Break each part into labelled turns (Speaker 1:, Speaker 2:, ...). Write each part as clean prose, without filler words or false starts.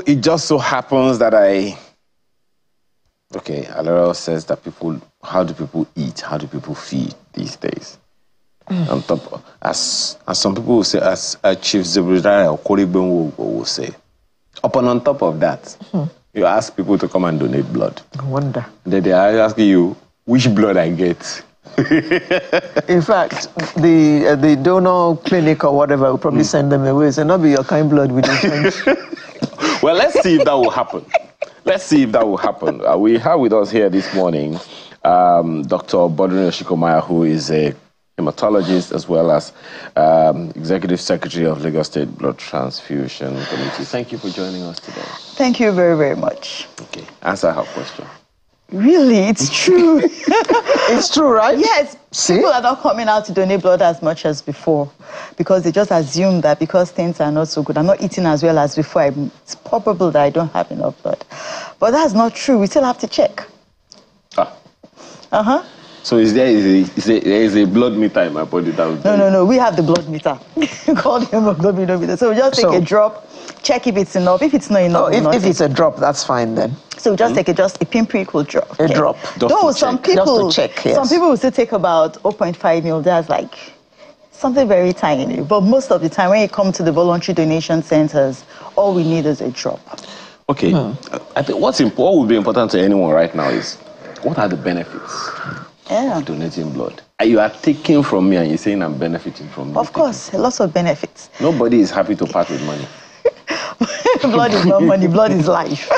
Speaker 1: it just so happens that okay, Alera says that how do people eat? How do people feed these days? On top, as some people will say, as Chief Zebrodaya or Korigben will say, on top of that, you ask people to come and donate blood.
Speaker 2: I wonder.
Speaker 1: Then they are asking you which blood I get.
Speaker 2: In fact, the donor clinic or whatever will probably send them away. So not be your kind blood with the
Speaker 1: Well, let's see if that will happen. Let's see if that will happen. We have with us here this morning Dr. Bodrin Oshikomaya, who is a hematologist as well as Executive Secretary of Lagos State Blood Transfusion Committee. Thank you for joining us today.
Speaker 3: Thank you very, very much.
Speaker 1: Okay, answer her question.
Speaker 3: Really, it's true.
Speaker 2: It's true, right?
Speaker 3: Yes.
Speaker 2: See?
Speaker 3: People are not coming out to donate blood as much as before because they just assume that because things are not so good, I'm not eating as well as before, it's probable that I don't have enough blood. But that's not true. We still have to check.
Speaker 1: So there is a blood meter in my body that will
Speaker 3: No. We have the blood meter. Called him a blood meter. So we just take a drop, check if it's enough. If it's not enough,
Speaker 2: if it's a drop, that's fine then.
Speaker 3: So we just take just a pinprick will drop.
Speaker 2: A drop.
Speaker 3: Though some people,
Speaker 2: just to check, yes.
Speaker 3: Some people will still take about 0.5 ml. That's like something very tiny. But most of the time, when you come to the voluntary donation centers, all we need is a drop.
Speaker 1: Okay. I think what would be important to anyone right now is what are the benefits?
Speaker 3: Yeah.
Speaker 1: Donating blood. You are taking from me and you're saying I'm benefiting from you.
Speaker 3: Of course, lots of benefits.
Speaker 1: Nobody is happy to part with money.
Speaker 3: Blood is not money, blood is life.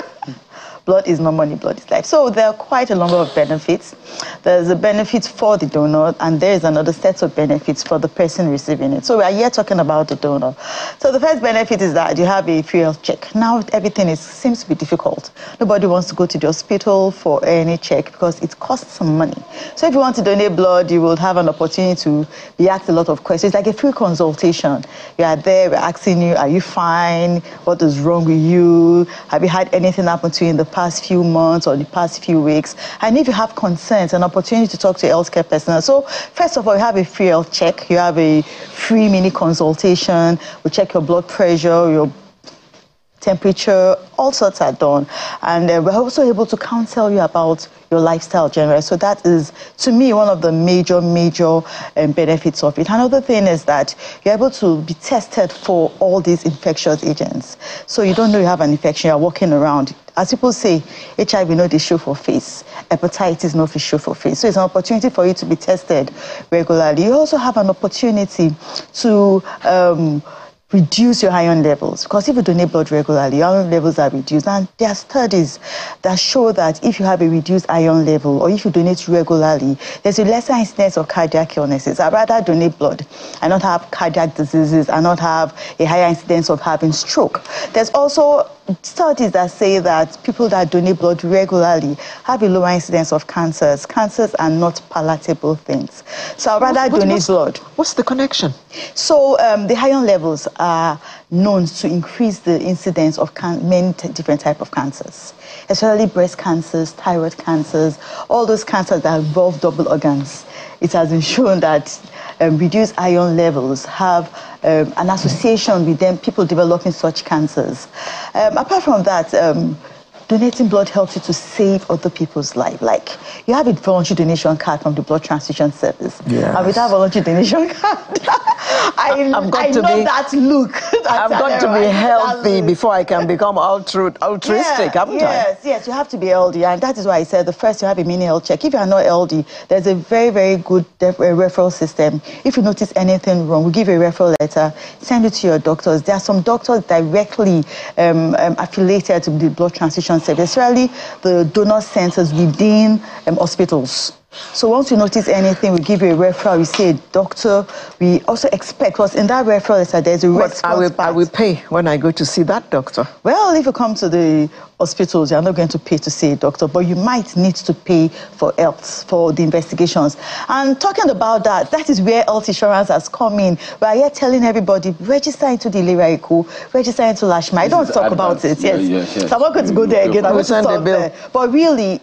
Speaker 3: Blood is not money, blood is life. So there are quite a number of benefits. There's a benefit for the donor, and there is another set of benefits for the person receiving it. So we are here talking about the donor. So the first benefit is that you have a free health check. Now everything seems to be difficult. Nobody wants to go to the hospital for any check because it costs some money. So if you want to donate blood, you will have an opportunity to be asked a lot of questions. It's like a free consultation. You are there, we're asking you, are you fine? What is wrong with you? Have you had anything happen to you in the past few months or the past few weeks? And if you have concerns, an opportunity to talk to a healthcare personnel. So first of all, you have a free health check. You have a free mini consultation. We check your blood pressure, your temperature, all sorts are done. And we're also able to counsel you about your lifestyle generally. So that is, to me, one of the major benefits of it. Another thing is that you're able to be tested for all these infectious agents. So you don't know you have an infection, you're walking around. As people say, HIV not the show for face, hepatitis not the show for face. So it's an opportunity for you to be tested regularly. You also have an opportunity to reduce your iron levels, because if you donate blood regularly, your iron levels are reduced. And there are studies that show that if you have a reduced iron level or if you donate regularly, there's a lesser incidence of cardiac illnesses. I'd rather donate blood and not have cardiac diseases and not have a higher incidence of having stroke. There's also studies that say that people that donate blood regularly have a lower incidence of cancers. Cancers are not palatable things. So I'd rather donate blood.
Speaker 2: What's the connection?
Speaker 3: So the iron levels are known to increase the incidence of many different types of cancers, especially breast cancers, thyroid cancers, all those cancers that involve double organs. It has been shown that reduced iron levels have an association with them, people developing such cancers. Apart from that, donating blood helps you to save other people's life. Like, you have a voluntary donation card from the blood transfusion service.
Speaker 2: Yes.
Speaker 3: And with that voluntary donation card, I know that look.
Speaker 2: I've got to be healthy before I can become altruistic, haven't I?
Speaker 3: Yes, you have to be healthy. And that is why I said the first you have a mini health check. If you are not healthy, there's a very, very good referral system. If you notice anything wrong, we give you a referral letter, send it to your doctors. There are some doctors directly affiliated to the blood transfusion service, especially the donor centers within hospitals. So once you notice anything, we give you a referral. We say, doctor, we also expect, because in that referral letter, there's a response.
Speaker 2: I will pay when I go to see that doctor.
Speaker 3: Well, if you come to the hospitals, you're not going to pay to see a doctor, but you might need to pay for health, for the investigations. And talking about that, that is where health insurance has come in. We are here telling everybody, register into the Ilera Eco, register into Lashma. I don't talk about it, yes. So I'm not going to go there again. I'm going to talk there. But really,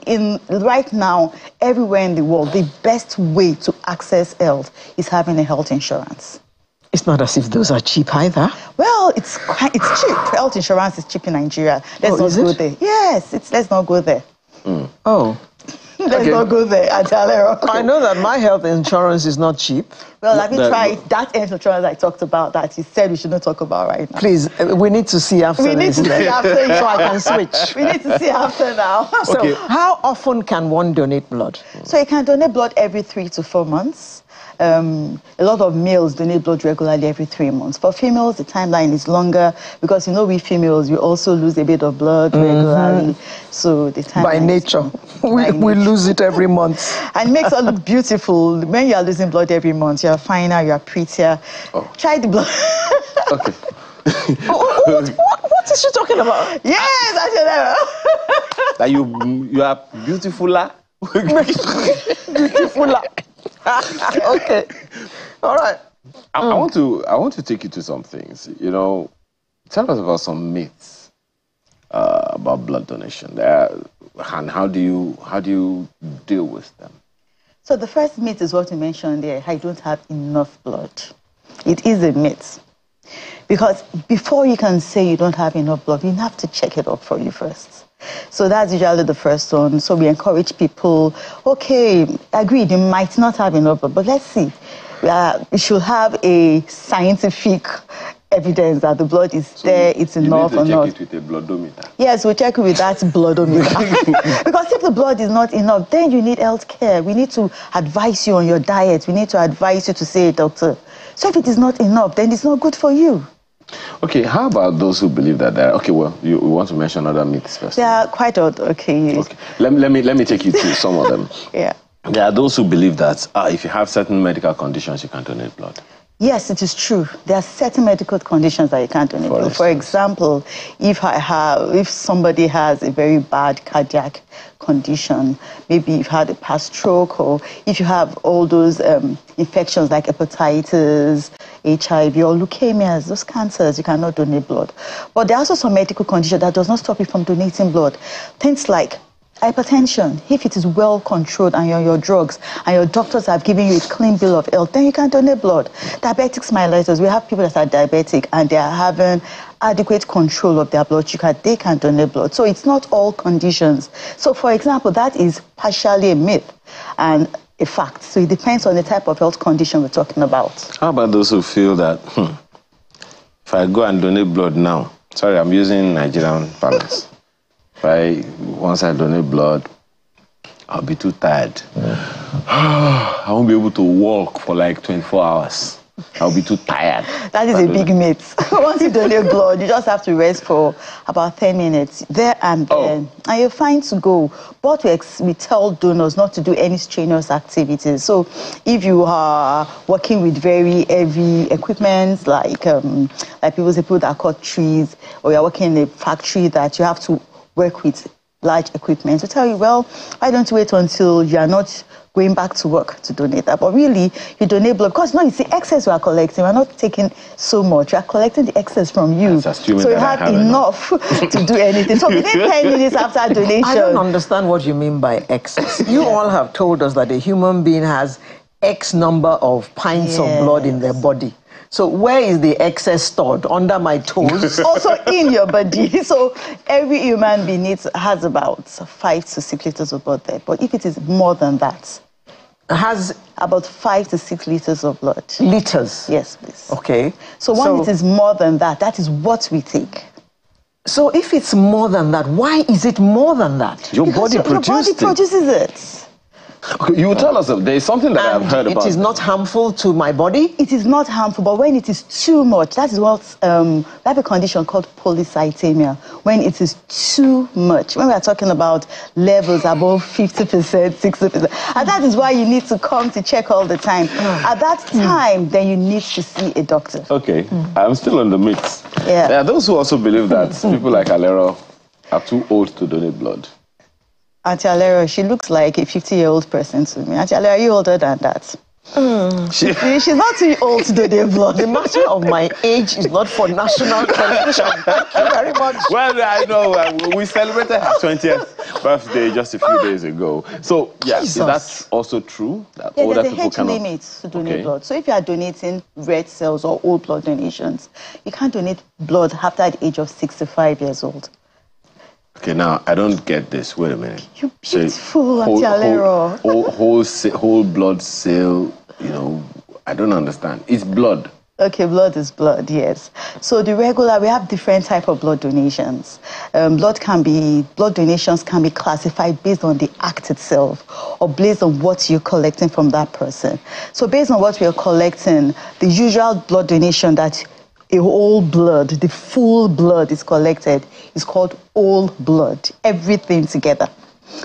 Speaker 3: right now, everywhere in the world, the best way to access health is having a health insurance.
Speaker 2: It's not as if those are cheap either.
Speaker 3: Well, it's cheap. Health insurance is cheap in Nigeria. Let's not go there. Yes, let's not go there.
Speaker 2: Oh.
Speaker 3: Let's not go there, Auntie.
Speaker 2: I know that my health insurance is not cheap.
Speaker 3: Well, have you tried that health insurance I talked about that you said we shouldn't talk about right now?
Speaker 2: Please, we need to see after
Speaker 3: We need to see after,
Speaker 2: so I can switch.
Speaker 3: We need to see after now.
Speaker 2: So, how often can one donate blood?
Speaker 3: So you can donate blood every 3 to 4 months. A lot of males donate blood regularly every 3 months. For females, the timeline is longer because, you know, we females, we also lose a bit of blood regularly. So the timeline
Speaker 2: by nature, we lose it every month.
Speaker 3: And it makes us look beautiful. When you are losing blood every month, you are finer, you are prettier. Try the blood.
Speaker 2: Okay. What is she talking about?
Speaker 3: Yes, I should
Speaker 1: That you are beautifuler.
Speaker 2: Beautifuler. Okay. All right.
Speaker 1: I want to take you to some things. You know, tell us about some myths about blood donation. And how do you deal with them?
Speaker 3: So the first myth is what you mentioned there. I don't have enough blood. It is a myth. Because before you can say you don't have enough blood, you have to check it up for you first. So that's usually the first one. So we encourage people, okay, agreed, you might not have enough blood, but let's see. We should have a scientific evidence that the blood is there, it's enough or not.
Speaker 1: You need to check it with a bloodometer.
Speaker 3: Yes, we'll check it with that bloodometer. Because if the blood is not enough, then you need health care. We need to advise you on your diet. We need to advise you to see a doctor. So if it is not enough, then it's not good for you.
Speaker 1: Okay, how about those who believe that they're... Okay, well, we want to mention other myths first.
Speaker 3: They are quite odd, okay.
Speaker 1: Let me take you through some of them.
Speaker 3: Yeah.
Speaker 1: There are those who believe that if you have certain medical conditions, you can donate blood.
Speaker 3: Yes, it is true. There are certain medical conditions that you can't donate blood. For example, if somebody has a very bad cardiac condition, maybe you've had a past stroke, or if you have all those infections like hepatitis, HIV, or leukemias, those cancers, you cannot donate blood. But there are also some medical conditions that does not stop you from donating blood. Things like hypertension, if it is well controlled and you're on your drugs and your doctors have given you a clean bill of health, then you can donate blood. Diabetic mellitus, we have people that are diabetic and they are having adequate control of their blood sugar, they can donate blood. So it's not all conditions. So for example, that is partially a myth and a fact. So it depends on the type of health condition we're talking about.
Speaker 1: How about those who feel that, if I go and donate blood now, sorry, I'm using Nigerian balance. Once I donate blood, I'll be too tired. I won't be able to walk for like 24 hours. I'll be too tired.
Speaker 3: That is a big myth. Once you donate blood, you just have to rest for about 10 minutes, there and then, and you're fine to go. But we tell donors not to do any strenuous activities. So if you are working with very heavy equipment, like people that cut trees, or you're working in a factory that you have to work with large equipment, to tell you, well, why don't you wait until you are not going back to work to donate that? But really, you donate blood because it's the excess we are collecting. We're not taking so much. We are collecting the excess from you. So you have enough to do anything. So within 10 minutes after donation.
Speaker 2: I don't understand what you mean by excess. You all have told us that a human being has X number of pints of blood in their body. So where is the excess stored? Under my toes?
Speaker 3: Also in your body. So every human being has about 5 to 6 liters of blood there. But if it is more than that,
Speaker 2: has
Speaker 3: about 5 to 6 liters of blood.
Speaker 2: Liters?
Speaker 3: Yes, please.
Speaker 2: Okay.
Speaker 3: So when it is more than that, that is what we take.
Speaker 2: So if it's more than that, why is it more than that?
Speaker 1: Your body
Speaker 3: produces it.
Speaker 1: Okay, you tell us, there is something that I've heard about.
Speaker 2: It is not harmful to my body?
Speaker 3: It is not harmful, but when it is too much, that is what, we have a condition called polycythemia, when it is too much. When we are talking about levels above 50%, 60%, and that is why you need to come to check all the time. At that time, then you need to see a doctor.
Speaker 1: Okay, I'm still on the myths.
Speaker 3: Yeah.
Speaker 1: There are those who also believe that people like Alero are too old to donate blood.
Speaker 3: Auntie Alero, she looks like a 50-year-old person to me. Auntie Alero, are you older than that? She's not too old to donate blood.
Speaker 2: The matter of my age is not for national television. Thank you very much.
Speaker 1: Well, I know we celebrated her 20th birthday just a few days ago. So, yes, that's also true. That
Speaker 3: Yeah,
Speaker 1: older
Speaker 3: there's a
Speaker 1: people
Speaker 3: age
Speaker 1: cannot...
Speaker 3: limit to donate blood. So if you are donating red cells or whole blood donations, you can't donate blood after the age of 65 years old.
Speaker 1: Okay, now, I don't get this. Wait a minute.
Speaker 3: You're beautiful, Auntie Alero.
Speaker 1: Whole blood cell, I don't understand. It's blood.
Speaker 3: Okay, blood is blood, yes. So we have different type of blood donations. Blood donations can be classified based on the act itself or based on what you're collecting from that person. So based on what we are collecting, the usual blood donation that a whole blood, the full blood is collected, is called whole blood, everything together.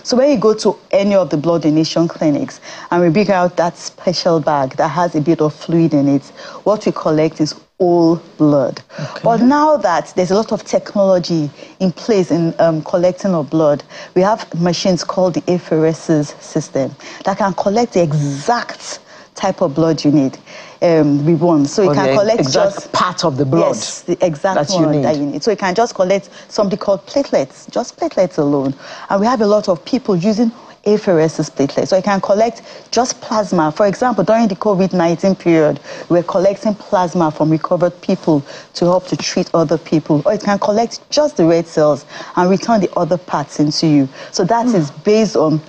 Speaker 3: So when you go to any of the blood donation clinics and we bring out that special bag that has a bit of fluid in it, what we collect is whole blood. Okay. But now that there's a lot of technology in place in collecting of blood, we have machines called the apheresis system that can collect the exact type of blood you need. We want. So you can collect
Speaker 2: just part of the blood.
Speaker 3: Yes, the exact one that you need. So you can just collect something called platelets, just platelets alone. And we have a lot of people using apheresis platelets. So you can collect just plasma. For example, during the COVID-19 period, we're collecting plasma from recovered people to help to treat other people. Or you can collect just the red cells and return the other parts into you. So that is based on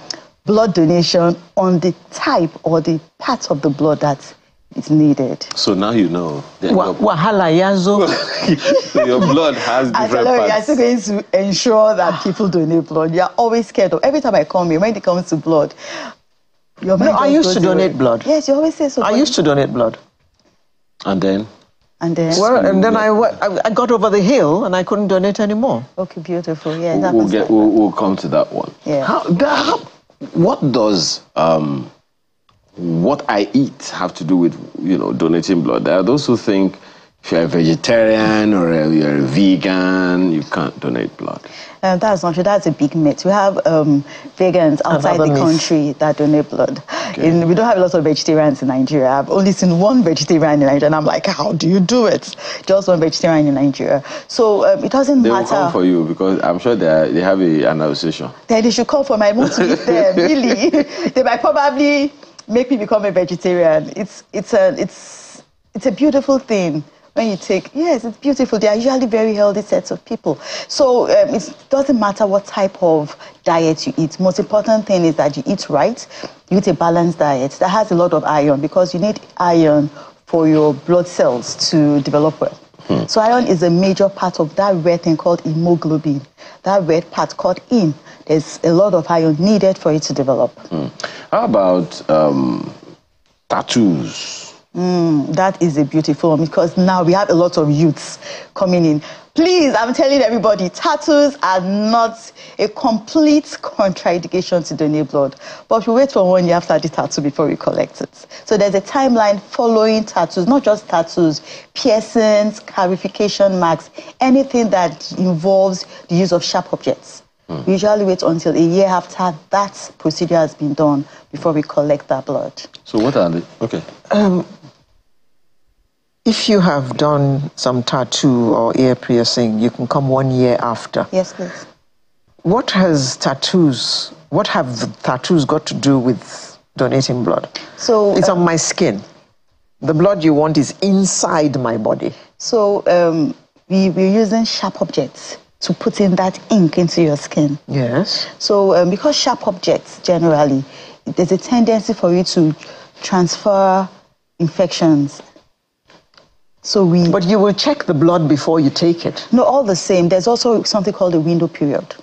Speaker 3: blood donation on the type or the part of the blood that is needed.
Speaker 1: So now you know.
Speaker 2: Wahala yazo.
Speaker 1: So your blood has different parts.
Speaker 3: You're still going to ensure that people donate blood. You're always scared of. Every time I come here, when it comes to blood, your mind
Speaker 2: I used to donate blood.
Speaker 3: Yes, you always say so.
Speaker 2: I used to donate blood.
Speaker 1: And then?
Speaker 3: And then
Speaker 2: I got over the hill and I couldn't donate anymore.
Speaker 3: Okay, beautiful. Yeah,
Speaker 1: we'll come to that one.
Speaker 3: Yeah.
Speaker 1: What does what I eat have to do with donating blood? There are those who think if you're a vegetarian or you're a vegan, you can't donate blood.
Speaker 3: That's not true. That's a big myth. We have vegans outside the country that donate blood.
Speaker 1: Okay.
Speaker 3: We don't have a lot of vegetarians in Nigeria. I've only seen one vegetarian in Nigeria, and I'm like, how do you do it? Just one vegetarian in Nigeria. So it doesn't matter.
Speaker 1: They will come for you because I'm sure they have an association.
Speaker 3: They should come for me. I want to eat them. Really, they might probably make me become a vegetarian. It's a beautiful thing. When you take, yes, it's beautiful. They are usually very healthy sets of people. So it doesn't matter what type of diet you eat. Most important thing is that you eat right. You eat a balanced diet that has a lot of iron because you need iron for your blood cells to develop well. So iron is a major part of that red thing called hemoglobin. That red part called heme. There's a lot of iron needed for it to develop.
Speaker 1: How about tattoos?
Speaker 3: That is a beautiful one because now we have a lot of youths coming in. Please, I'm telling everybody, tattoos are not a complete contraindication to donate blood. But we wait for 1 year after the tattoo before we collect it. So there's a timeline following tattoos, not just tattoos, piercings, scarification marks, anything that involves the use of sharp objects. We usually wait until a year after that procedure has been done before we collect that blood.
Speaker 1: So what are they? Okay.
Speaker 2: If you have done some tattoo or ear piercing, you can come 1 year after.
Speaker 3: Yes, please.
Speaker 2: What have tattoos got to do with donating blood?
Speaker 3: So
Speaker 2: it's on my skin. The blood you want is inside my body.
Speaker 3: So we're using sharp objects to put in that ink into your skin.
Speaker 2: Yes.
Speaker 3: So because sharp objects generally, there's a tendency for you to transfer infections. But you will check the blood before you take it. No, all the same. There's also something called a window period.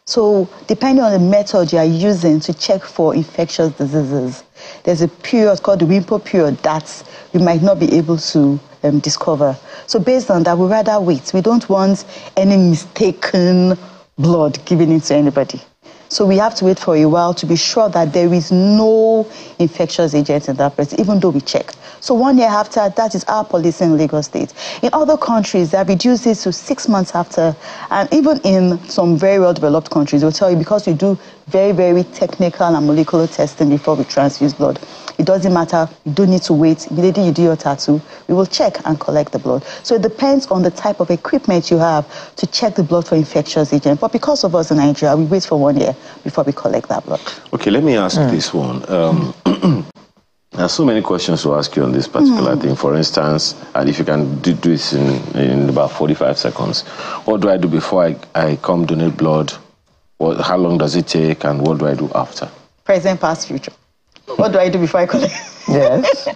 Speaker 3: So depending on the method you are using to check for infectious diseases, there's a period called the window period that we might not be able to discover. So based on that, we rather wait. We don't want any mistaken blood given into anybody. So we have to wait for a while to be sure that there is no infectious agent in that person, even though we check. So 1 year after, that is our policy in Lagos State. In other countries, they have reduced it to 6 months after. And even in some very well-developed countries, they'll tell you because we do very, very technical and molecular testing before we transfuse blood. It doesn't matter. You don't need to wait. Immediately you do your tattoo, we will check and collect the blood. So it depends on the type of equipment you have to check the blood for infectious agent. But because of us in Nigeria, we wait for 1 year before we collect that blood.
Speaker 1: Okay, let me ask this one. There are so many questions to ask you on this particular thing. For instance, and if you can do this in about 45 seconds, what do I do before I come donate blood? How long does it take, and what do I do after?
Speaker 3: Present, past, future. What do I do before I collect?
Speaker 2: Yes.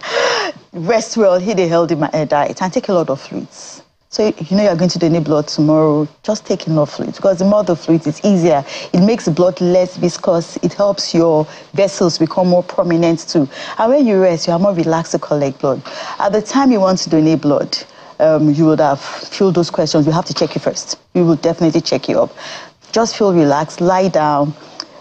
Speaker 3: Rest well, eat a healthy diet, and take a lot of fluids. So you know you're going to donate blood tomorrow, just take enough fluids, because the more the fluids, it's easier. It makes the blood less viscous. It helps your vessels become more prominent too. And when you rest, you are more relaxed to collect blood. At the time you want to donate blood, you would have filled those questions. We have to check you first. We will definitely check you up. Just feel relaxed, lie down,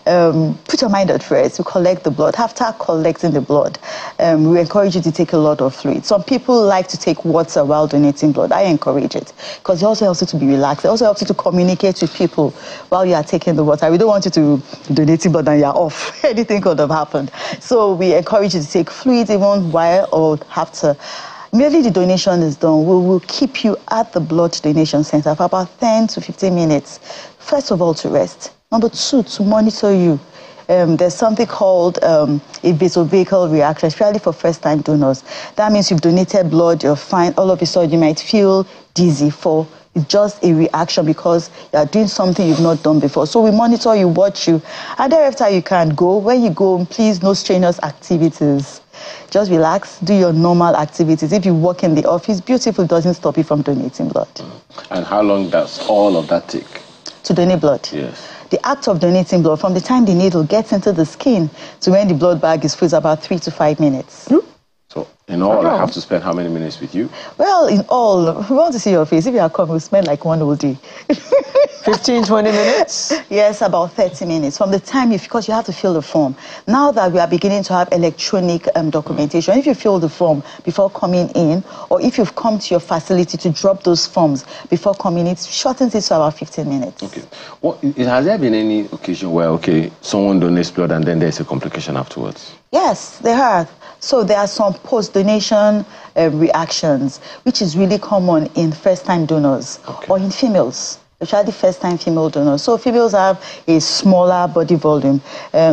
Speaker 3: put your mind at rest. You collect the blood. After collecting the blood, we encourage you to take a lot of fluid. Some people like to take water while donating blood. I encourage it because it also helps you to be relaxed. It also helps you to communicate with people while you are taking the water. We don't want you to donate blood and you're off. Anything could have happened. So we encourage you to take fluid even while or after. Immediately the donation is done, we will keep you at the blood donation center for about 10 to 15 minutes. First of all, to rest. Number 2, to monitor you. There's something called a vasovagal reaction, especially for first-time donors. That means you've donated blood, you're fine. All of a sudden, you might feel dizzy. It's just a reaction because you are doing something you've not done before. So we monitor you, watch you, and thereafter you can go. When you go, please, no strenuous activities. Just relax, do your normal activities. If you work in the office, beautiful, it doesn't stop you from donating blood.
Speaker 1: And how long does all of that take?
Speaker 3: To donate blood?
Speaker 1: Yes.
Speaker 3: The act of donating blood, from the time the needle gets into the skin to when the blood bag is filled, about 3 to 5 minutes.
Speaker 1: So in all, I have to spend how many minutes with you?
Speaker 3: Well, in all, we want to see your face. If you are coming, we'll spend like 1 whole day.
Speaker 2: 15, 20 minutes?
Speaker 3: Yes, about 30 minutes. From the time, because you have to fill the form. Now that we are beginning to have electronic documentation, if you fill the form before coming in, or if you've come to your facility to drop those forms before coming in, it shortens it to about 15 minutes.
Speaker 1: Okay. Has there been any occasion where, someone donates blood and then there's a complication afterwards?
Speaker 3: Yes, there are. So there are some post-donation reactions, which is really common in first-time donors or in females, especially first-time female donors. So females have a smaller body volume.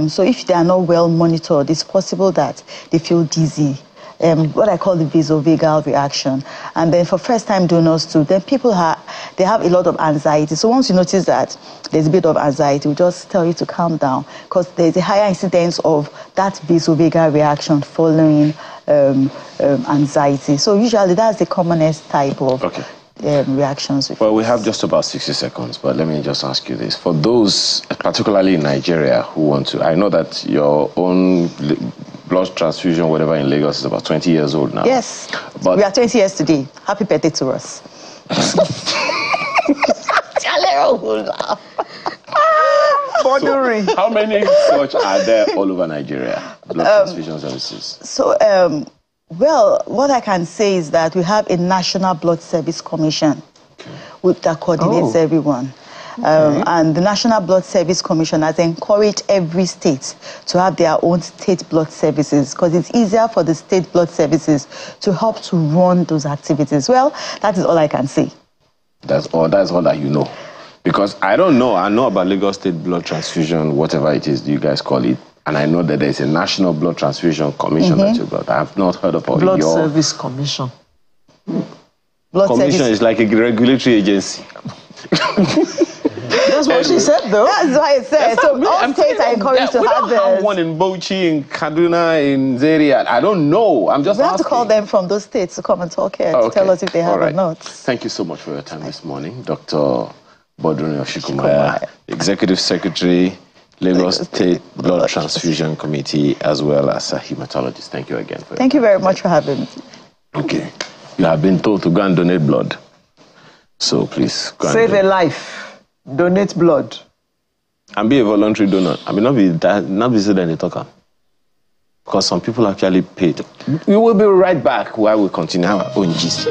Speaker 3: So if they are not well monitored, it's possible that they feel dizzy. What I call the vasovagal reaction. And then for first-time donors too, then people they have a lot of anxiety. So once you notice that there's a bit of anxiety, we just tell you to calm down because there's a higher incidence of that vasovagal reaction following anxiety. So usually that's the commonest type of reactions.
Speaker 1: Well, we have just about 60 seconds, but let me just ask you this. For those, particularly in Nigeria, who want to, I know that your own blood transfusion, whatever, in Lagos is about 20 years old now.
Speaker 3: Yes, but we are 20 years today. Happy birthday to us.
Speaker 1: How many such are there all over Nigeria, blood transfusion services? So,
Speaker 3: well, what I can say is that we have a National Blood Service Commission that coordinates everyone. And the National Blood Service Commission has encouraged every state to have their own state blood services because it's easier for the state blood services to help to run those activities. Well, that is all I can say.
Speaker 1: That's all that you know. Because I don't know. I know about Lagos State Blood Transfusion, whatever it is you guys call it. And I know that there's a National Blood Transfusion Commission that you've got. I have not heard of all
Speaker 2: Blood Service Commission.
Speaker 1: Commission is like a regulatory agency.
Speaker 2: That's what she said, though.
Speaker 3: That's what I said. So all states are encouraged to have this.
Speaker 1: We don't have one in Bauchi, in Kaduna, in Zaria. I don't know. I'm just asking.
Speaker 3: We have to call them from those states to come and talk here to tell us if they have or not.
Speaker 1: Thank you so much for your time this morning, Dr. Bodrin Oshikumaya, Executive Secretary, Lagos State Blood Transfusion Committee, as well as a hematologist. Thank you again.
Speaker 3: Thank you very much for having me.
Speaker 1: Okay. You have been told to go and donate blood. So please go and
Speaker 2: save a life. Donate blood.
Speaker 1: And be a voluntary donor. I mean, not be so that they talk. Because some people actually paid. We will be right back while we continue our own gist.